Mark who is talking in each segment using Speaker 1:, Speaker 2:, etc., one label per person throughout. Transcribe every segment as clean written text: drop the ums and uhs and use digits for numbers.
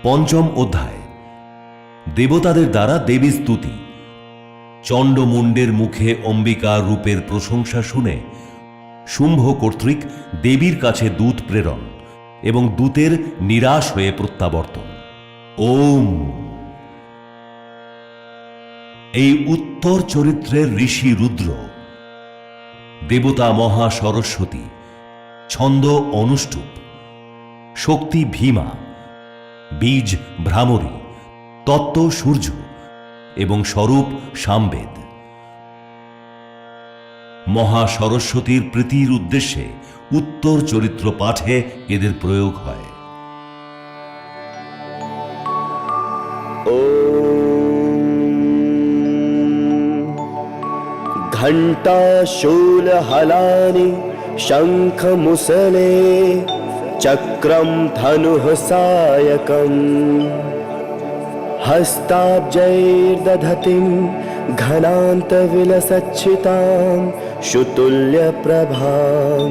Speaker 1: পঞ্চম অধ্যায়। দেবতাদের দ্বারা দেবী স্তুতি। চণ্ডমুণ্ডের মুখে অম্বিকার রূপের প্রশংসা শুনে শুম্ভ কর্তৃক দেবীর কাছে দূত প্রেরণ এবং দূতের নিরাশ হয়ে প্রত্যাবর্তন। ওম। এই উত্তর চরিত্রের ঋষি রুদ্র, দেবতা মহা সরস্বতী, ছন্দ অনুষ্টুপ, শক্তি ভীমা, বীজ ভ্রামরী, তত্ত্ব সূর্য এবং স্বরূপ সামবেদ। মহা সরস্বতীর প্রীতির উদ্দেশ্যে উত্তর চরিত্র পাঠে এদের প্রয়োগ হয়।
Speaker 2: ঘণ্টা শূল হলানি শঙ্খ মুসলে চক্রম ধনুঃ সায়কম হস্তাব্জৈর্দধতিম ঘনান্ত বিলসচ্ছিতাম সুতুল্য প্রভাম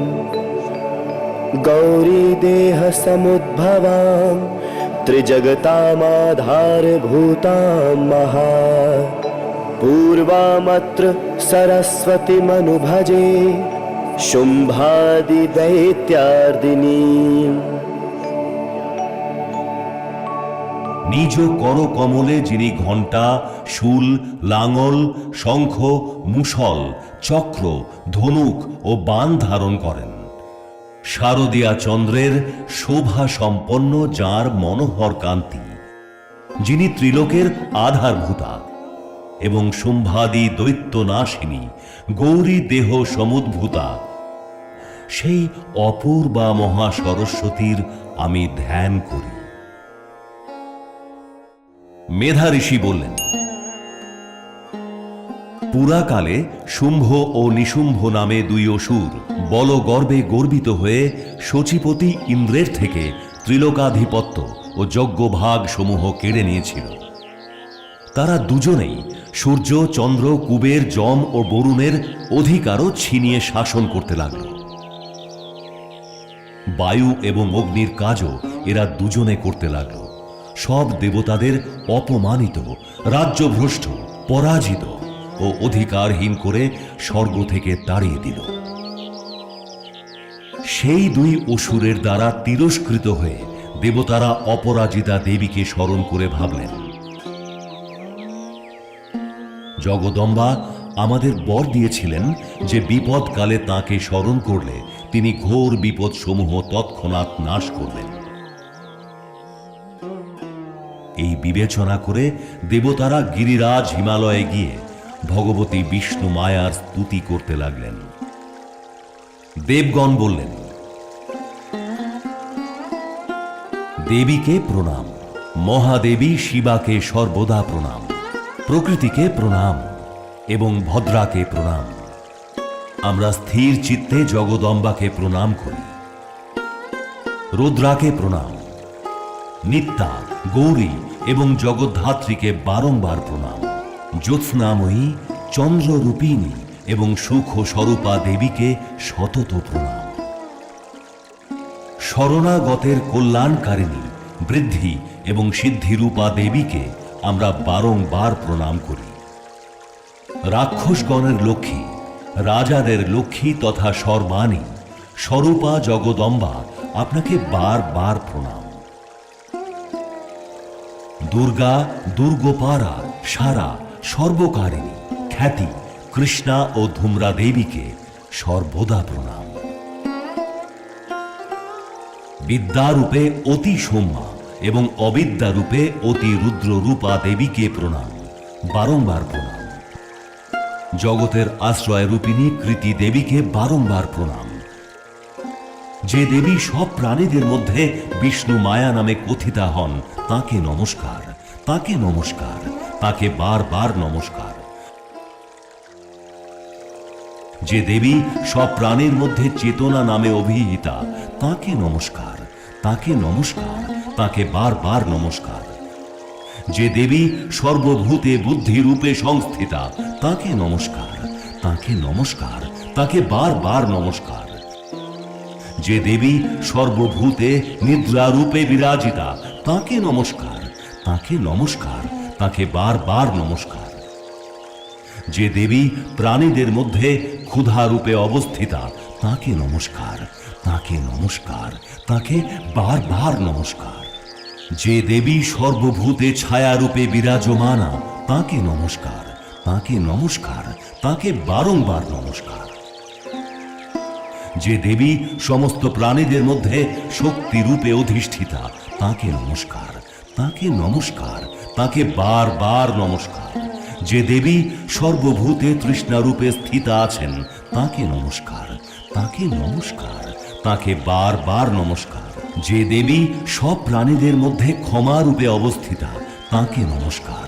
Speaker 2: গৌরী দেহ সমুদ্ভবাম ত্রিজগতামাধারভূতাম মহা পূর্বামত্র সরস্বতীমনুভজে শুম্ভাদি দৈত্যার্দিনী।
Speaker 1: নিজ কর কমলে যিনি ঘণ্টা, শূল, লাঙল, শঙ্খ, মুষল, চক্র, ধনুক ও বাণ ধারণ করেন, শারদীয়া চন্দ্রের শোভা সম্পন্ন যাঁর মনোহর কান্তি, যিনি ত্রিলোকের আধারভূতা এবং শুম্ভাদি দৈত্যনাশিনী গৌরী দেহ সমুদ্ভূতা, সেই অপূর্বা মহা সরস্বতীর আমি ধ্যান করি। মেধা ঋষি বললেন, পুরাকালে শুম্ভ ও নিশুম্ভ নামে দুই অসুর বলগর্বে গর্বিত হয়ে শচীপতি ইন্দ্রের থেকে ত্রিলোকাধিপত্য ও যজ্ঞভাগ সমূহ কেড়ে নিয়েছিল। তারা দুজনেই সূর্য, চন্দ্র, কুবের, যম ও বরুণের অধিকারও ছিনিয়ে শাসন করতে লাগল। বায়ু এবং অগ্নির কাজও এরা দুজনে করতে লাগল। সব দেবতাদের অপমানিত, রাজ্যভ্রষ্ট, পরাজিত ও অধিকারহীন করে স্বর্গ থেকে তাড়িয়ে দিল। সেই দুই অসুরের দ্বারা তিরস্কৃত হয়ে দেবতারা অপরাজিতা দেবীকে স্মরণ করে ভাবলেন, জগদম্বা আমাদের বর দিয়েছিলেন যে বিপদকালে তাঁকে স্মরণ করলে তিনি ঘোর বিপদ সমূহ তৎক্ষণাৎ নাশ করবেন। এই বিবেচনা করে দেবতারা গিরিরাজ হিমালয়ে গিয়ে ভগবতী বিষ্ণু মায়ার স্তুতি করতে লাগলেন। দেবগণ বললেন, দেবীকে প্রণাম, মহাদেবী শিবাকে সর্বদা প্রণাম, প্রকৃতিকে প্রণাম এবং ভদ্রাকে প্রণাম। আমরা স্থির চিত্তে জগদম্বাকে প্রণাম করি। রুদ্রাকে প্রণাম, নিত্যা, গৌরী এবং জগদ্ধাত্রীকে বারংবার প্রণাম। জ্যোৎস্নাময়ী, চন্দ্ররূপিণী এবং সুখ স্বরূপা দেবীকে শতত প্রণাম। শরণাগতের কল্যাণকারিণী, বৃদ্ধি এবং সিদ্ধিরূপা দেবীকে আমরা বারংবার প্রণাম করি। রাক্ষসগণের লক্ষ্মী, রাজাদের লক্ষ্মী তথা সর্বাণী স্বরূপা জগদম্বা আপনাকে বারবার প্রণাম। দুর্গা, দুর্গোপারা, সারা, সর্বকারিণী, খ্যাতি, কৃষ্ণা ও ধূম্রা দেবীকে সর্বদা প্রণাম। বিদ্যারূপে অতি সৌম্যা এবং অবিদ্যারূপে অতি রুদ্ররূপা দেবীকে প্রণাম, বারংবার প্রণাম। জগতের আশ্রয় রূপিণী কৃতি দেবীকে বারংবার প্রণাম। যে দেবী সব প্রাণীদের মধ্যে বিষ্ণু মায়া নামে কথিতা হন, তাকে নমস্কার, তাকে নমস্কার, তাকে বারবার নমস্কার। যে দেবী সব প্রাণীর মধ্যে চেতনা নামে অভিহিতা, তাকে নমস্কার, তাকে নমস্কার, তাকে বারবার নমস্কার। যে দেবী সর্বভূতে বুদ্ধি রূপে সংস্থিতা, তাকে নমস্কার, তাকে নমস্কার, তাকে বারবার নমস্কার। যে দেবী সর্বভূতে নিদ্রারূপে বিরাজিতা, তাকে নমস্কার, তাকে নমস্কার, তাকে বারবার নমস্কার। যে দেবী প্রাণীদের মধ্যে ক্ষুধারূপে অবস্থিতা, তাকে নমস্কার, তাকে নমস্কার, তাকে বারবার নমস্কার। যে দেবী সর্বভূতে ছায়ারূপে বিরাজমানা, তাকে নমস্কার, তাকে নমস্কার, তাকে বারংবার নমস্কার। যে দেবী সমস্ত প্রাণীদের মধ্যে শক্তিরূপে অধিষ্ঠিতা, তাকে নমস্কার, তাকে নমস্কার, তাকে বারবার নমস্কার। যে দেবী সর্বভূতে তৃষ্ণারূপে স্থিতা আছেন, তাকে নমস্কার, তাকে নমস্কার, তাকে বারবার নমস্কার। যে দেবী সব প্রাণীদের মধ্যে ক্ষমারূপে অবস্থিতা, তাকে নমস্কার,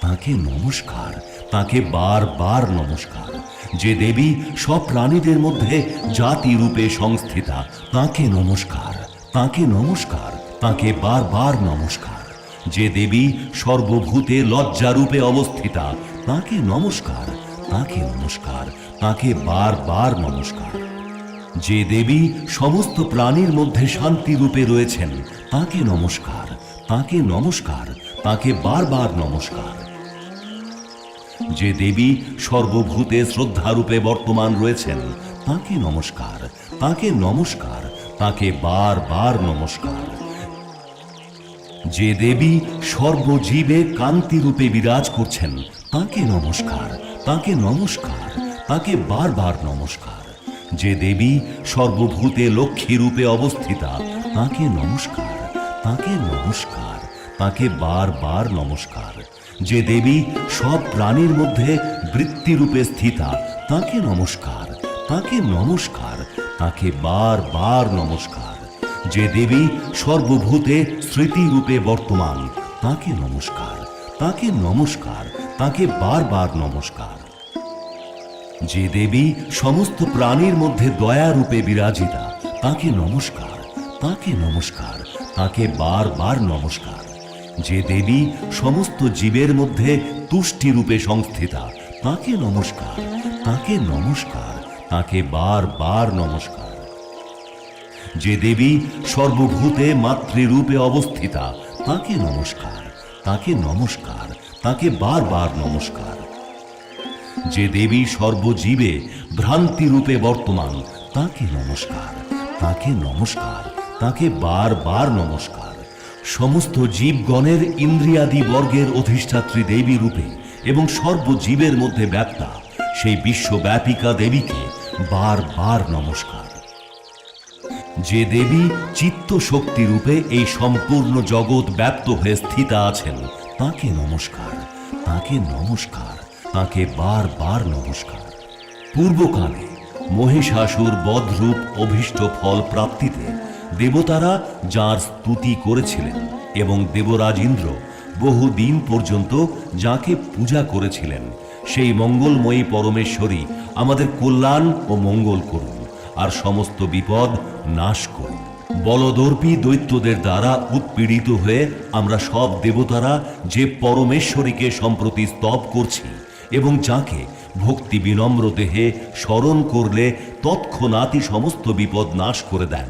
Speaker 1: তাকে নমস্কার, তাকে বারবার নমস্কার। যে দেবী সব প্রাণীদের মধ্যে জাতি রূপে সংস্থিতা, তাকে নমস্কার, তাকে নমস্কার, তাকে বারবার নমস্কার। যে দেবী সর্বভূতে লজ্জারূপে অবস্থিতা, তাকে নমস্কার, তাকে নমস্কার, তাকে বারবার নমস্কার। যে দেবী সমস্ত প্রাণীর মধ্যে শান্তি রূপে রয়েছেন, তাকে নমস্কার, তাকে নমস্কার, তাকে বারবার নমস্কার। যে দেবী সর্বভূতে শ্রদ্ধারূপে বর্তমান রয়েছেন, তাকে নমস্কার, তাকে নমস্কার, তাকে বারবার নমস্কার। যে দেবী সর্বজীবে কান্তি রূপে বিরাজ করছেন, তাকে নমস্কার, তাকে নমস্কার, তাকে বারবার নমস্কার। যে দেবী সর্বভূতে লক্ষ্মী রূপে অবস্থিতা, তাকে নমস্কার, তাকে নমস্কার, তাকে বারবার নমস্কার। যে দেবী সব প্রাণীর মধ্যে বৃত্তিরূপে স্থিতা, তাকে নমস্কার, তাকে নমস্কার, তাকে বারবার নমস্কার। যে দেবী সর্বভূতে স্মৃতিরূপে বর্তমান, তাকে নমস্কার, তাকে নমস্কার, তাকে বারবার নমস্কার। যে দেবী সমস্ত প্রাণীর মধ্যে দয়ারূপে বিরাজিতা, তাকে নমস্কার, তাকে নমস্কার, তাকে বারবার নমস্কার। যে দেবী সমস্ত জীবের মধ্যে তুষ্টিরূপে সংস্থিতা, তাকে নমস্কার, তাকে নমস্কার, তাকে বারবার নমস্কার। যে দেবী সর্বভূতে মাতৃরূপে অবস্থিতা, তাকে নমস্কার, তাকে নমস্কার, তাকে বারবার নমস্কার। যে দেবী সর্বজীবে ভ্রান্তি রূপে বর্তমান, তাকে নমস্কার, তাকে নমস্কার, তাকে বারবার নমস্কার। সমস্ত জীবগণের ইন্দ্রিয়াদি বর্গের অধিষ্ঠাত্রী দেবী রূপে এবং সর্বজীবের মধ্যে ব্যাপ্তা সেই বিশ্বব্যাপিকা দেবীকে বারবার নমস্কার। যে দেবী চিত্ত শক্তি রূপে এই সম্পূর্ণ জগৎ ব্যাপ্ত হয়ে স্থিতা আছেন, তাকে নমস্কার, তাকে নমস্কার, তাকে বারবার নমস্কার। পূর্বকালে মহিষাসুর বধরূপ অভীষ্ট ফল প্রাপ্তিতে দেবতারা যার স্তুতি করেছিলেন এবং দেবরাজ ইন্দ্র বহুদিন পর্যন্ত যাকে পূজা করেছিলেন, সেই মঙ্গলময়ী পরমেশ্বরী আমাদের কল্যাণ ও মঙ্গল করুন আর সমস্ত বিপদ নাশ করুন। বলদর্পী দৈত্যদের দ্বারা উৎপীড়িত হয়ে আমরা সব দেবতারা যে পরমেশ্বরীকে সম্প্রতি স্তব করছি এবং যাকে ভক্তি বিনম্র দেহে স্মরণ করলে তৎক্ষণাৎই সমস্ত বিপদ নাশ করে দেন,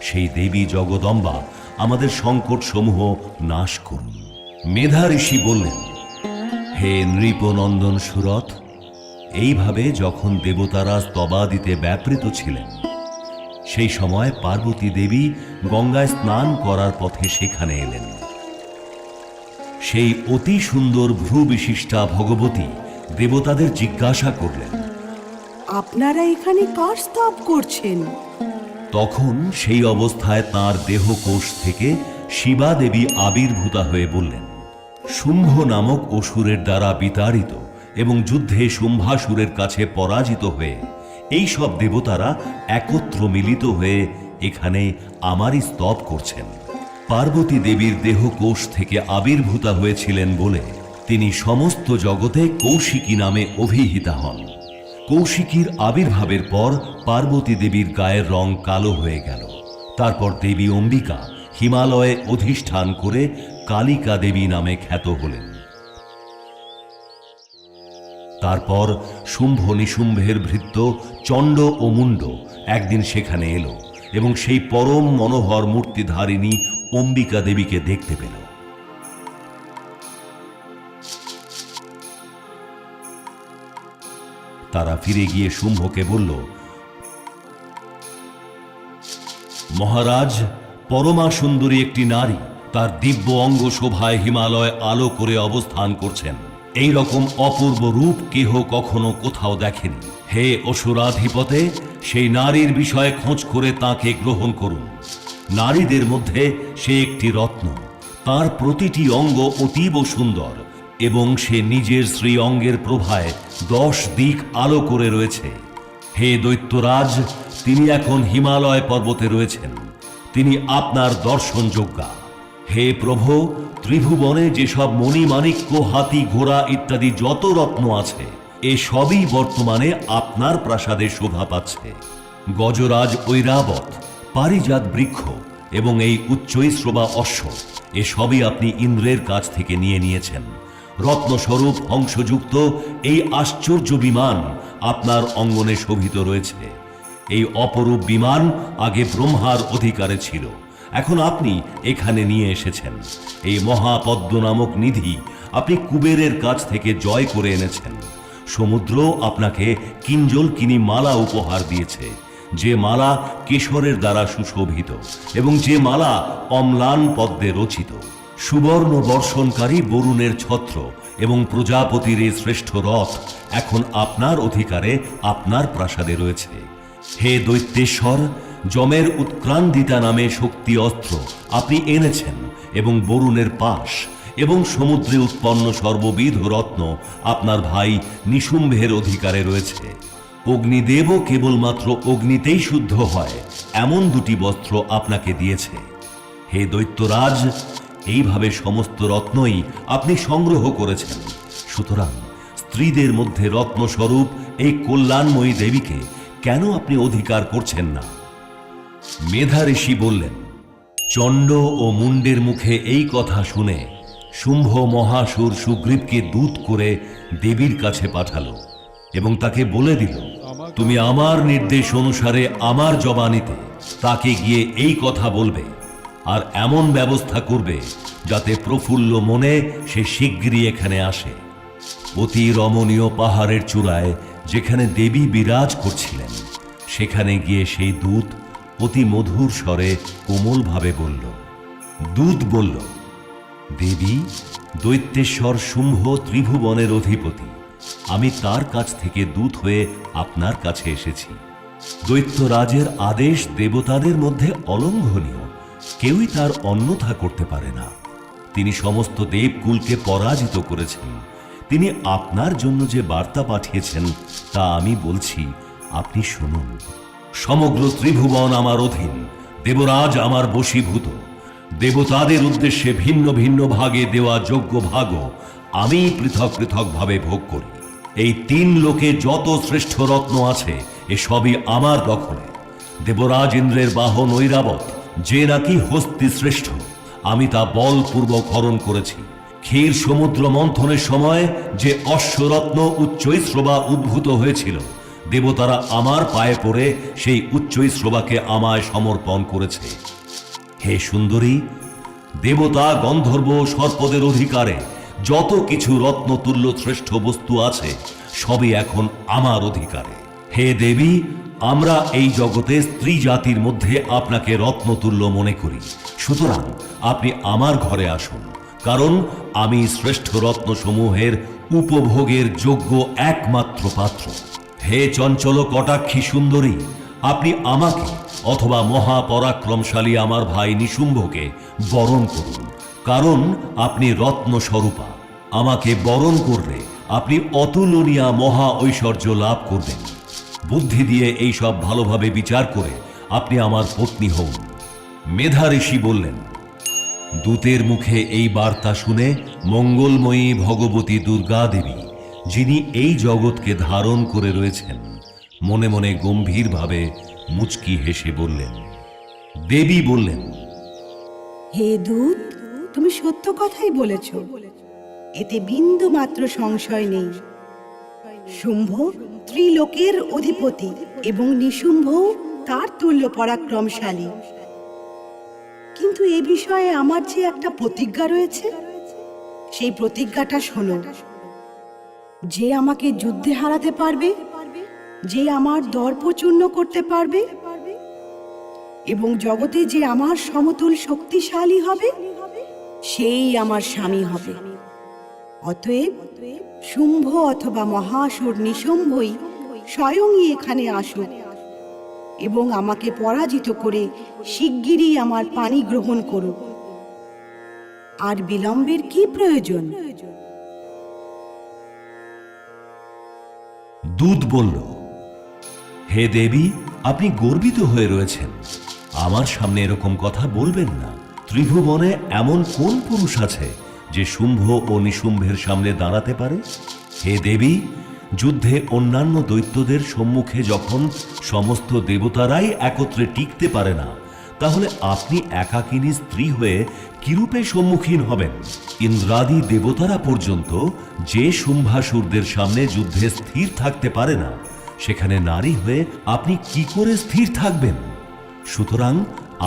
Speaker 1: সেই দেবী জগদম্বা আমাদের সংকট সমূহ নাশ করুন। মেধা ঋষি বললেন, হে নৃপনন্দন সুরথ, এইভাবে যখন দেবতারা স্তবাদিতে ব্যাপৃত ছিলেন, সেই সময় পার্বতী দেবী গঙ্গায় স্নান করার পথে সেখানে এলেন। সেই অতি সুন্দর ভ্রু বিশিষ্টা ভগবতী দেবতাদের জিজ্ঞাসা করলেন,
Speaker 3: আপনারা এখানে কার স্তব করছেন?
Speaker 1: তখন সেই অবস্থায় তাঁর দেহকোষ থেকে শিবা দেবী আবির্ভূতা হয়ে বললেন, শুম্ভ নামক অসুরের দ্বারা বিতাড়িত এবং যুদ্ধে শুম্ভাসুরের কাছে পরাজিত হয়ে এই সব দেবতারা একত্র মিলিত হয়ে এখানে আমারই স্তব করছেন। পার্বতী দেবীর দেহকোষ থেকে আবির্ভূতা হয়েছিলেন বলে তিনি সমস্ত জগতে কৌশিকী নামে অভিহিতা হন। কৌশিকীর আবির্ভাবের পর পার্বতী দেবীর গায়ের রং কালো হয়ে গেল। তারপর দেবী অম্বিকা হিমালয়ে অধিষ্ঠান করে কালিকা দেবী নামে খ্যাত হলেন। তারপর শুম্ভ নিশুম্ভের ভৃত্য চণ্ড ও মুণ্ড একদিন সেখানে এলো এবং সেই পরম মনোহর মূর্তিধারিণী অম্বিকা দেবীকে দেখতে পেল। তারা ফিরে গিয়ে শুম্ভকে বলল, মহারাজ, পরমা সুন্দরী একটি নারী তার দিব্য অঙ্গ শোভায় হিমালয় আলো করে অবস্থান করছেন। এই রকম অপূর্ব রূপ কেহ কখনো কোথাও দেখেনি। হে অসুরাধিপতে, সেই নারীর বিষয়ে খোঁজ করে তাকে গ্রহণ করুন। নারীদের মধ্যে সে একটি রত্ন, তার প্রতিটি অঙ্গ অতীব সুন্দর এবং সে নিজের শ্রী অঙ্গের প্রভায় 10 দিক আলো করে রয়েছে। হে দৈত্যরাজ, তিনি এখন হিমালয় পর্বতে রয়েছেন। তিনি আপনার দর্শনযোগ্যা। হে প্রভু, ত্রিভুবনে যেসব মণিমাণিক্য, হাতি, ঘোড়া ইত্যাদি যত রত্ন আছে, এ সবই বর্তমানে আপনার প্রাসাদে শোভা পাচ্ছে। গজরাজ ঐরাবত, পারিজাত বৃক্ষ এবং এই উচ্চৈশ্রবা অশ্ব, এ সবই আপনি ইন্দ্রের কাছ থেকে নিয়েছেন। রত্নস্বরূপ হংসযুক্ত এই আশ্চর্য বিমান আপনার অঙ্গনে শোভিত রয়েছে। এই অপরূপ বিমান আগে ব্রহ্মার অধিকারে ছিল, এখন আপনি এখানে নিয়ে এসেছেন। এই মহাপদ্ম নামক নিধি আপনি কুবেরের কাছ থেকে জয় করে এনেছেন। সমুদ্র আপনাকে কিঞ্জলকিনী মালা উপহার দিয়েছে, যে মালা কেশরের দ্বারা সুশোভিত এবং যে মালা অম্লান পদ্মে রচিত। সুবর্ণ বর্ষণকারী বরুণের ছত্র এবং প্রজাপতির এই শ্রেষ্ঠ রথ এখন আপনার অধিকারে আপনার প্রাসাদে রয়েছে। হে দৈত্যেশ্বর, যমের উৎক্রান্দিতা নামে শক্তি অস্ত্র আপনি এনেছেন এবং বরুণের পাশ এবং সমুদ্রে উৎপন্ন সর্ববিধ রত্ন আপনার ভাই নিশুম্ভের অধিকারে রয়েছে। অগ্নিদেবও কেবলমাত্র অগ্নিতেই শুদ্ধ হয় এমন 2টি বস্ত্র আপনাকে দিয়েছে। হে দৈত্যরাজ, এইভাবে সমস্ত রত্নই আপনি সংগ্রহ করেছেন। সুতরাং স্ত্রীদের মধ্যে রত্নস্বরূপ এই কল্যাণময়ী দেবীকে কেন আপনি অধিকার করছেন না? মেধা ঋষি বললেন, চণ্ড ও মুন্ডের মুখে এই কথা শুনে শুম্ভ মহাসুর সুগ্রীবকে দূত করে দেবীর কাছে পাঠালো এবং তাকে বলে দিল, তুমি আমার নির্দেশ অনুসারে আমার জবানিতে তাকে গিয়ে এই কথা বলবে আর এমন ব্যবস্থা করবে যাতে প্রফুল্ল মনে সে শীঘ্রই এখানে আসে। অতি রমণীয় পাহাড়ের চূড়ায় যেখানে দেবী বিরাজ করছিলেন, সেখানে গিয়ে সেই দূত অতি মধুর স্বরে কোমলভাবে বলল। দূত বলল, দেবী, দৈত্যেশ্বর শুম্ভ ত্রিভুবনের অধিপতি, আমি তার কাছ থেকে দূত হয়ে আপনার কাছে এসেছি। দৈত্যরাজের আদেশ দেবতাদের মধ্যে অলঙ্ঘনীয়, কেউই তার অন্যথা করতে পারে না। তিনি সমস্ত দেবকুলকে পরাজিত করেছেন। তিনি আপনার জন্য যে বার্তা পাঠিয়েছেন তা আমি বলছি, আপনি শুনুন। সমগ্র ত্রিভুবন আমার অধীন, দেবরাজ আমার বশীভূত। দেবতাদের উদ্দেশ্যে ভিন্ন ভিন্ন ভাগে দেওয়া যোগ্য ভাগও আমি পৃথক পৃথক ভাবে ভোগ করি। এই 3 লোকে যত শ্রেষ্ঠ রত্ন আছে, এ সবই আমার দখলে। দেবরাজ ইন্দ্রের বাহন ঐরাবত, যে নাকি হস্তি শ্রেষ্ঠ, আমি তা বলপূর্বক হরণ করেছি। ক্ষীর সমুদ্র মন্থনের সময় যে অশ্বরত্ন উচ্চৈশ্রবা উদ্ভূত হয়েছিল, দেবতারা আমার পায়ে পড়ে সেই উচ্চৈশ্রবাকে আমায় সমর্পণ করেছে। হে সুন্দরী, দেবতা, গন্ধর্ব, সর্পদের অধিকারে যত কিছু রত্নতুল্য শ্রেষ্ঠ বস্তু আছে, সবই এখন আমার অধিকারে। হে দেবী, আমরা এই জগতে স্ত্রী জাতির মধ্যে আপনাকে রত্নতুল্য মনে করি। সুতরাং আপনি আমার ঘরে আসুন, কারণ আমি শ্রেষ্ঠ রত্নসমূহের উপভোগের যোগ্য একমাত্র পাত্র। হে চঞ্চল কটাক্ষী সুন্দরী, আপনি আমাকে অথবা মহাপরাক্রমশালী আমার ভাই নিশুম্ভকে বরণ করুন, কারণ আপনি রত্নস্বরূপা। আমাকে বরণ করলে আপনি অতুলনীয় মহা ঐশ্বর্য লাভ করবেন। বুদ্ধি দিয়ে এই সব ভালোভাবে বিচার করে আপনি আমার পত্নী হন। মেধা ঋষি বললেন, দূতের মুখে এই বার্তা শুনে মঙ্গলময়ী ভগবতী দুর্গা দেবী, যিনি এই জগৎকে ধারণ করে রয়েছেন, মনে মনে গম্ভীরভাবে মুচকি হেসে বললেন। দেবী বললেন,
Speaker 3: হে দূত, তুমি সত্য কথাই বলেছ, এতে বিন্দু মাত্র সংশয় নেই। শুম্ভ ত্রিলোকের অধিপতি এবং নিশুম্ভ তার তুল্য পরাক্রমশালী। কিন্তু এ বিষয়ে আমার যে একটা প্রতিজ্ঞা রয়েছে, সেই প্রতিজ্ঞাটা শোনো। যে আমাকে যুদ্ধে হারাতে পারবে, যে আমার দর্প চূর্ণ করতে পারবে এবং জগতে যে আমার সমতুল শক্তিশালী হবে, সেই আমার স্বামী হবে। অতএব শুম্ভ অথবা মহাসুর নিশুম্ভই স্বয়ংই এখানে আসুক এবং আমাকে পরাজিত করে শিগগিরই আমার পানি গ্রহণ করুক। আর বিলম্বের কি প্রয়োজন?
Speaker 1: দূত বলল, হে দেবী, আপনি গর্বিত হয়ে রয়েছেন। আমার সামনে এরকম কথা বলবেন না। ত্রিভুবনে এমন কোন পুরুষ আছে যে শুম্ভ ও নিশুম্ভের সামনে দাঁড়াতে পারে? হে দেবী, যুদ্ধে অন্যান্য দৈত্যদের সম্মুখে যখন সমস্ত দেবতারাই একত্রে টিকতে পারে না, তাহলে আপনি একাকিনী স্ত্রী হয়ে কিরূপে সম্মুখীন হবেন? ইন্দ্রাদি দেবতারা পর্যন্ত যে শুম্ভাসুরদের সামনে যুদ্ধে স্থির থাকতে পারে না, সেখানে নারী হয়ে আপনি কি করে স্থির থাকবেন? সুতরাং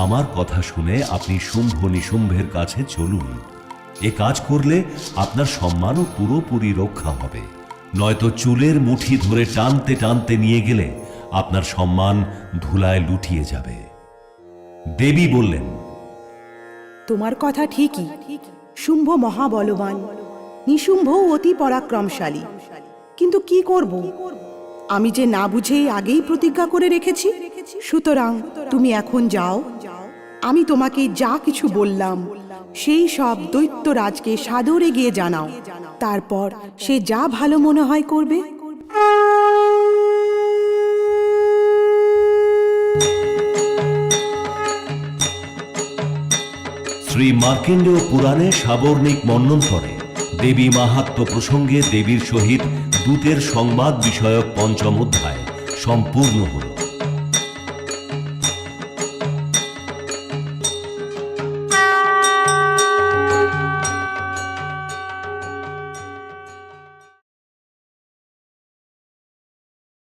Speaker 1: আমার কথা শুনে আপনি শুম্ভ নিশুম্ভের কাছে চলুন। এ কাজ করলে আপনার সম্মানও পুরোপুরি রক্ষা হবে। নয়তো চুলের মুঠি ধরে টানতে টানতে নিয়ে গেলে আপনার সম্মান ধুলায় লুটিয়ে যাবে। দেবী বললেন,
Speaker 3: তোমার কথা ঠিকই। শুম্ভ মহাবলবান, নিশুম্ভ অতি পরাক্রমশালী। কিন্তু কি করব? আমি যে না বুঝেই আগেই প্রতিজ্ঞা করে রেখেছি। সুতরাং তুমি এখন যাও। আমি তোমাকে যা কিছু বললাম সেই সব দৈত্যরাজকে সাদরে গিয়ে জানাও। তারপর সে যা ভালো মনে হয় করবে।
Speaker 1: শ্রী মার্কেন্ডেয় পুরাণে সাবর্ণিক মন্বন্তরে দেবী মাহাত্ম্য প্রসঙ্গে দেবীর সহিত দূতের সংবাদ বিষয়ক পঞ্চম অধ্যায় সম্পূর্ণ হল।